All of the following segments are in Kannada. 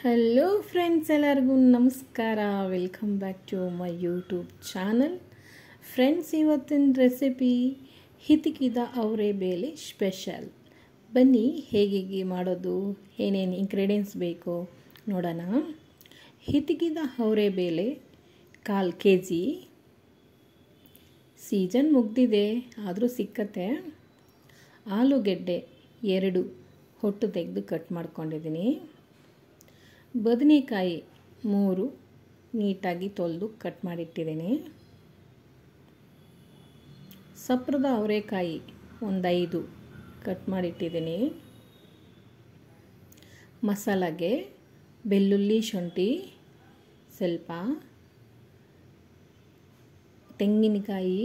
ಹಲೋ ಫ್ರೆಂಡ್ಸ್, ಎಲ್ಲರಿಗೂ ನಮಸ್ಕಾರ. Welcome back to my YouTube channel. Friends, ಇವತ್ತಿನ ರೆಸಿಪಿ ಹಿತಕಿದ ಅವರೆ ಬೇಳೆ ಸ್ಪೆಷಲ್. ಬನ್ನಿ ಹೇಗೆ ಮಾಡೋದು, ಏನೇನು ಇಂಗ್ರೀಡಿಯೆಂಟ್ಸ್ ಬೇಕು ನೋಡೋಣ. ಹಿತಕಿದ ಅವರೆ ಬೇಳೆ 1/4 kg. ಸೀಸನ್ ಮುಗ್ದಿದೆ, ಆದರೂ ಸಿಕ್ಕತ್ತೆ. ಆಲೂಗೆಡ್ಡೆ 2 ಹೊಟ್ಟು ತೆಗೆದು ಕಟ್ ಮಾಡ್ಕೊಂಡಿದ್ದೀನಿ. ಬದನೆಕಾಯಿ 3 ನೀಟಾಗಿ ತೊಳೆದು ಕಟ್ ಮಾಡಿಟ್ಟಿದ್ದೀನಿ. ಸಪ್ರದ ಅವರೆಕಾಯಿ 5 ಕಟ್ ಮಾಡಿಟ್ಟಿದ್ದೀನಿ. ಮಸಾಲೆಗೆ ಬೆಳ್ಳುಳ್ಳಿ, ಶುಂಠಿ ಸ್ವಲ್ಪ, ತೆಂಗಿನಕಾಯಿ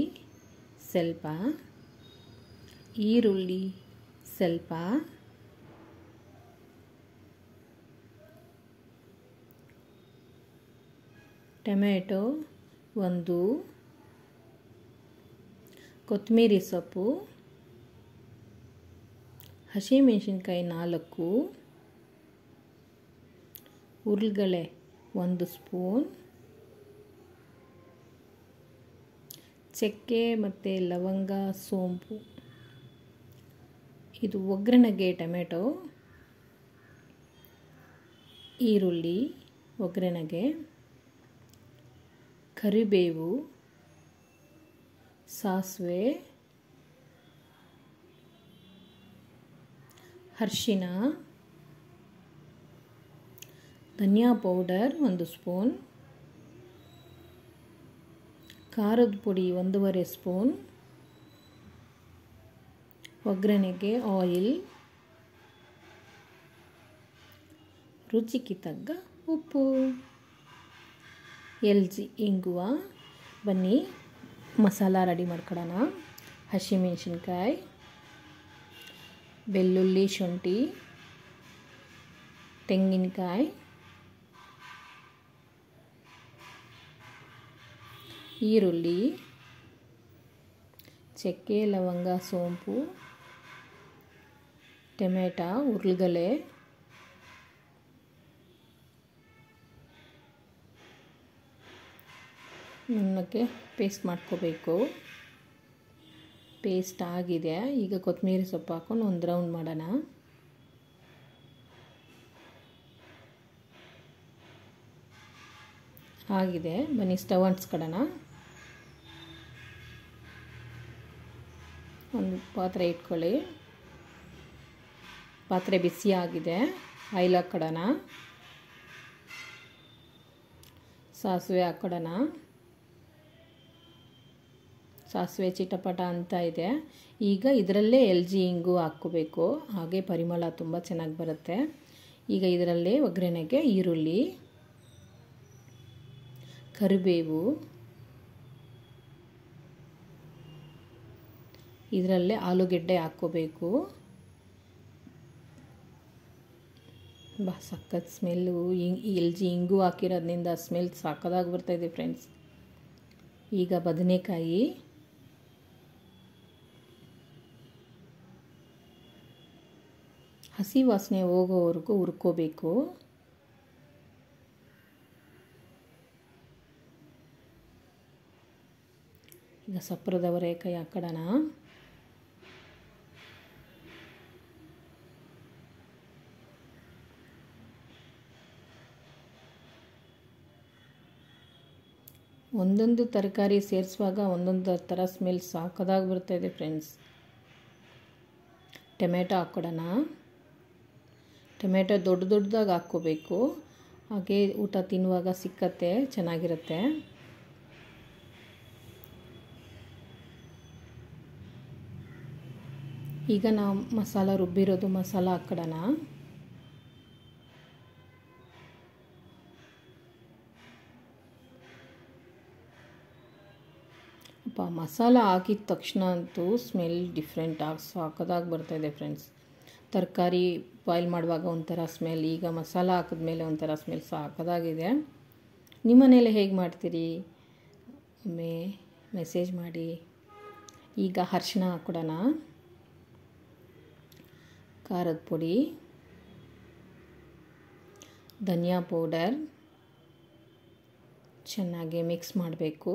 ಸ್ವಲ್ಪ, ಈರುಳ್ಳಿ ಸ್ವಲ್ಪ, ಟೊಮೆಟೊ 1, ಕೊತ್ತಂಬರಿ ಸೊಪ್ಪು, ಹಸಿಮೆಣಸಿನ್ಕಾಯಿ 4, ಹುರ್ಗಡ್ಲೆ 1 ಸ್ಪೂನ್, ಚಕ್ಕೆ ಮತ್ತು ಲವಂಗ, ಸೋಂಪು. ಇದು ಒಗ್ಗರಣೆಗೆ ಟೊಮೆಟೊ, ಈರುಳ್ಳಿ ಒಗ್ಗರಣೆಗೆ, ಕರಿಬೇವು, ಸಾಸಿವೆ, ಅರಿಶಿನ, ಧನಿಯಾ ಪೌಡರ್ 1 ಸ್ಪೂನ್, ಖಾರದ ಪುಡಿ 1.5 ಸ್ಪೂನ್, ಒಗ್ಗರಣೆಗೆ ಆಯಿಲ್, ರುಚಿಗೆ ತಕ್ಕ ಉಪ್ಪು, ಎಲ್ಚಿ, ಇಂಗುವ. ಬನ್ನಿ ಮಸಾಲ ರೆಡಿ ಮಾಡ್ಕೊಳ್ಳೋಣ. ಹಸಿಮೆಣಸಿನ್ಕಾಯಿ, ಬೆಳ್ಳುಳ್ಳಿ, ಶುಂಠಿ, ತೆಂಗಿನಕಾಯಿ, ಈರುಳ್ಳಿ, ಚಕ್ಕೆ, ಲವಂಗ, ಸೋಂಪು, ಟೊಮೆಟೊ, ಹುರ್ಗಡ್ಲೆ, ನುಣ್ಣಗೆ ಪೇಸ್ಟ್ ಮಾಡ್ಕೋಬೇಕು. ಪೇಸ್ಟ್ ಆಗಿದೆ. ಈಗ ಕೊತ್ತಂಬರಿ ಸೊಪ್ಪು ಹಾಕ್ಕೊಂಡು 1 ರೌಂಡ್ ಮಾಡೋಣ. ಆಗಿದೆ. ಬನ್ನಿ ಸ್ಟವ್ ಅಂಟಿಸ್ಕೊಳ್ಳೋಣ. ಒಂದು ಪಾತ್ರೆ ಇಟ್ಕೊಳ್ಳಿ. ಪಾತ್ರೆ ಬಿಸಿ ಆಗಿದೆ. ಆಯಿಲ್ ಹಾಕ್ಕೊಳ್ಳೋಣ. ಸಾಸಿವೆ ಹಾಕ್ಕೊಳ್ಳೋಣ. ಸಾಸಿವೆ ಚಿಟಪಟ ಅಂತ ಇದೆ. ಈಗ ಇದರಲ್ಲೇ ಎಲ್ಚಿ, ಇಂಗು ಹಾಕ್ಕೋಬೇಕು. ಹಾಗೆ ಪರಿಮಳ ತುಂಬ ಚೆನ್ನಾಗಿ ಬರುತ್ತೆ. ಈಗ ಇದರಲ್ಲೇ ಒಗ್ಗರಣೆಗೆ ಈರುಳ್ಳಿ, ಕರಿಬೇವು, ಇದರಲ್ಲೇ ಆಲೂಗೆಡ್ಡೆ ಹಾಕ್ಕೋಬೇಕು. ಸಖತ್ ಸ್ಮೆಲ್ಲು. ಎಲ್ಚಿ, ಇಂಗು ಹಾಕಿರೋದ್ರಿಂದ ಸ್ಮೆಲ್ ಸಖತ್ತಾಗಿ ಬರ್ತಾಯಿದೆ ಫ್ರೆಂಡ್ಸ್. ಈಗ ಬದನೆಕಾಯಿ, ಹಸಿ ವಾಸನೆ ಹೋಗೋವರೆಗೂ ಹುರ್ಕೋಬೇಕು. ಈಗ ಸಪ್ರದ ಅವರೆಕಾಯಿ ಹಾಕೋಣ. ಒಂದೊಂದು ತರಕಾರಿ ಸೇರಿಸುವಾಗ ಒಂದೊಂದು ಥರ ಸ್ಮೆಲ್ ಸಾಕದಾಗಿ ಬರ್ತಾಯಿದೆ ಫ್ರೆಂಡ್ಸ್. ಟೊಮೆಟೊ ಹಾಕ್ಕೊಡೋಣ. ಟೊಮೆಟೊ ದೊಡ್ಡದಾಗಿ ಹಾಕ್ಕೋಬೇಕು. ಹಾಗೆ ಊಟ ತಿನ್ನುವಾಗ ಸಿಕ್ಕತ್ತೆ, ಚೆನ್ನಾಗಿರುತ್ತೆ. ಈಗ ನಾವು ಮಸಾಲ ರುಬ್ಬಿರೋದು ಮಸಾಲ ಹಾಕ್ಕೊಡೋಣ. ಮಸಾಲ ಹಾಕಿದ ತಕ್ಷಣ ಅಂತೂ ಸ್ಮೆಲ್ ಡಿಫ್ರೆಂಟಾಗಿ ಸಾಕದಾಗಿ ಬರ್ತಾಯಿದೆ ಫ್ರೆಂಡ್ಸ್. ತರಕಾರಿ ಬಾಯ್ಲ್ ಮಾಡುವಾಗ ಒಂಥರ ಸ್ಮೆಲ್, ಈಗ ಮಸಾಲ ಹಾಕಿದ್ಮೇಲೆ ಒಂಥರ ಸ್ಮೆಲ್ ಸಾಕದಾಗಿದೆ. ನಿಮ್ಮ ಮನೇಲಿ ಹೇಗೆ ಮಾಡ್ತೀರಿ ಒಮ್ಮೆ ಮೆಸೇಜ್ ಮಾಡಿ. ಈಗ ಅರಿಶಿನ ಹಾಕ್ಕೊಡೋಣ. ಖಾರದ ಪುಡಿ, ಧನಿಯಾ ಪೌಡರ್ ಚೆನ್ನಾಗಿ ಮಿಕ್ಸ್ ಮಾಡಬೇಕು.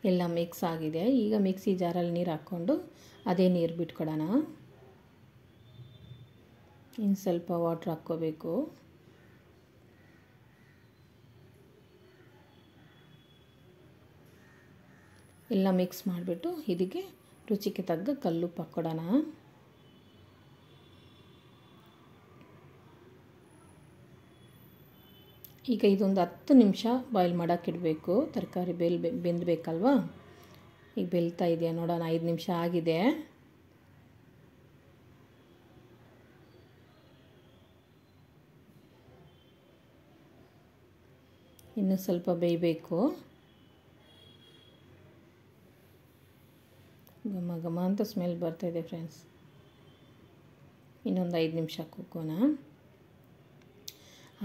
ಎಲ್ಲ ಮಿಕ್ಸ್ ಆಗಿದೆ. ಈಗ ಮಿಕ್ಸಿ ಜಾರಲ್ಲಿ ನೀರು ಹಾಕ್ಕೊಂಡು ಅದೇ ನೀರು ಬಿಟ್ಕೊಡೋಣ. ಇನ್ನು ಸ್ವಲ್ಪ ವಾಟ್ರ್ ಹಾಕ್ಕೋಬೇಕು. ಎಲ್ಲ ಮಿಕ್ಸ್ ಮಾಡಿಬಿಟ್ಟು ಇದಕ್ಕೆ ರುಚಿಗೆ ತಗ್ಗ ಕಲ್ಲುಪ್ಪು ಹಾಕ್ಕೊಡೋಣ. ಈಗ ಇದೊಂದು 10 ನಿಮಿಷ ಬಾಯ್ಲ್ ಮಾಡೋಕ್ಕಿಡಬೇಕು. ತರಕಾರಿ ಬೆಂದಬೇಕಲ್ವಾ. ಈಗ ಬೆಳ್ತಾ ಇದೆಯಾ ನೋಡೋಣ. 5 ನಿಮಿಷ ಆಗಿದೆ. ಇನ್ನೂ ಸ್ವಲ್ಪ ಬೇಯಬೇಕು. ಘಮ ಘಮ ಅಂತ ಸ್ಮೆಲ್ ಬರ್ತಾಯಿದೆ ಫ್ರೆಂಡ್ಸ್. ಇನ್ನೊಂದು 5 ನಿಮಿಷ ಕುಕ್ಕೋಣ.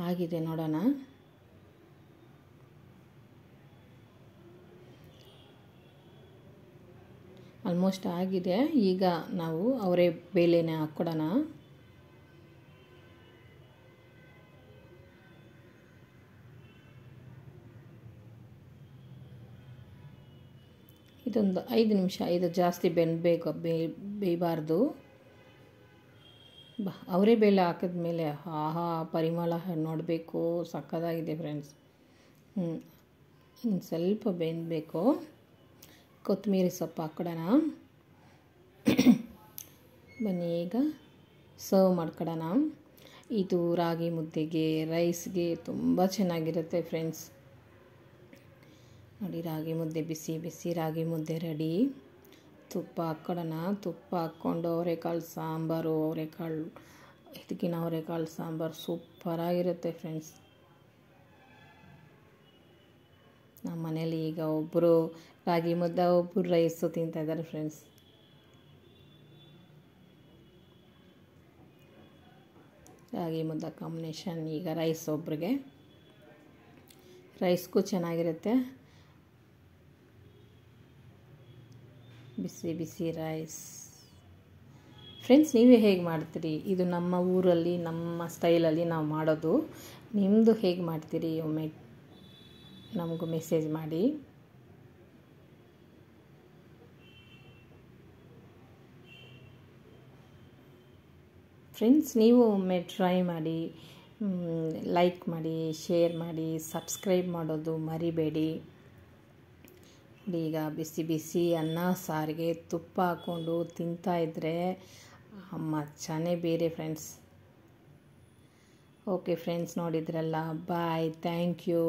ಆಗಿದೆ ನೋಡೋಣ. ಆಲ್ಮೋಸ್ಟ್ ಆಗಿದೆ. ಈಗ ನಾವು ಅವರೇ ಬೇಳೆನೇ ಹಾಕ್ಕೊಡೋಣ. ಇದೊಂದು 5 ನಿಮಿಷ. ಇದು ಜಾಸ್ತಿ ಬೇಯಬಾರ್ದು. ಅವರೇ ಬೇಳೆ ಹಾಕಿದ್ಮೇಲೆ ಆಹಾ ಪರಿಮಳ ನೋಡಬೇಕು, ಸಕ್ಕತ್ತಾಗಿದೆ ಫ್ರೆಂಡ್ಸ್. ಇನ್ನು ಸ್ವಲ್ಪ ಬೆಂದಬೇಕು. ಕೊತ್ತಂಬರಿ ಸೊಪ್ಪು ಹಾಕ್ಕೊಡೋಣ. ಬನ್ನಿ ಈಗ ಸರ್ವ್ ಮಾಡ್ಕೊಡೋಣ. ಇದು ರಾಗಿ ಮುದ್ದೆಗೆ, ರೈಸ್ಗೆ ತುಂಬ ಚೆನ್ನಾಗಿರುತ್ತೆ ಫ್ರೆಂಡ್ಸ್. ನೋಡಿ, ರಾಗಿ ಮುದ್ದೆ, ಬಿಸಿ ಬಿಸಿ ರಾಗಿ ಮುದ್ದೆ ರೆಡಿ. ತುಪ್ಪ ಹಾಕ್ಕೊಡೋಣ. ತುಪ್ಪ ಹಾಕ್ಕೊಂಡು ಅವರೆಕಾಳು ಸಾಂಬಾರು, ಇದಕ್ಕಿನ ಅವರೆಕಾಳು ಸಾಂಬಾರು ಸೂಪರಾಗಿರುತ್ತೆ ಫ್ರೆಂಡ್ಸ್. ನಮ್ಮ ಮನೇಲಿ ಈಗ ಒಬ್ಬರು ರಾಗಿ ಮುದ್ದೆ, ಒಬ್ಬರು ರೈಸು ತಿಂತಾಯಿದ್ದಾರೆ ಫ್ರೆಂಡ್ಸ್. ರಾಗಿ ಮುದ್ದೆ ಕಾಂಬಿನೇಷನ್. ಈಗ ರೈಸ್ ಒಬ್ರಿಗೆ, ರೈಸ್ಗೂ ಚೆನ್ನಾಗಿರುತ್ತೆ. ಬಿಸಿ ಬಿಸಿ ರೈಸ್. ಫ್ರೆಂಡ್ಸ್, ನೀವೇ ಹೇಗೆ ಮಾಡ್ತೀರಿ? ಇದು ನಮ್ಮ ಊರಲ್ಲಿ ನಮ್ಮ ಸ್ಟೈಲಲ್ಲಿ ನಾವು ಮಾಡೋದು. ನಿಮ್ಮದು ಹೇಗೆ ಮಾಡ್ತೀರಿ ಒಮ್ಮೆ ನಮಗೂ ಮೆಸೇಜ್ ಮಾಡಿ. ಫ್ರೆಂಡ್ಸ್, ನೀವು ಒಮ್ಮೆ ಟ್ರೈ ಮಾಡಿ, ಲೈಕ್ ಮಾಡಿ, ಶೇರ್ ಮಾಡಿ, ಸಬ್ಸ್ಕ್ರೈಬ್ ಮಾಡೋದು ಮರಿಬೇಡಿ. ಈಗ ಬಿಸಿ ಬಿಸಿ ಅನ್ನ ಸಾರಿಗೆ ತುಪ್ಪ ಹಾಕ್ಕೊಂಡು ತಿಂತಾಯಿದ್ರೆ ಮಜಾನೇ ಬೇರೆ ಫ್ರೆಂಡ್ಸ್. ಓಕೆ ಫ್ರೆಂಡ್ಸ್, ನೋಡಿದ್ರಲ್ಲ. ಬಾಯ್. Thank you.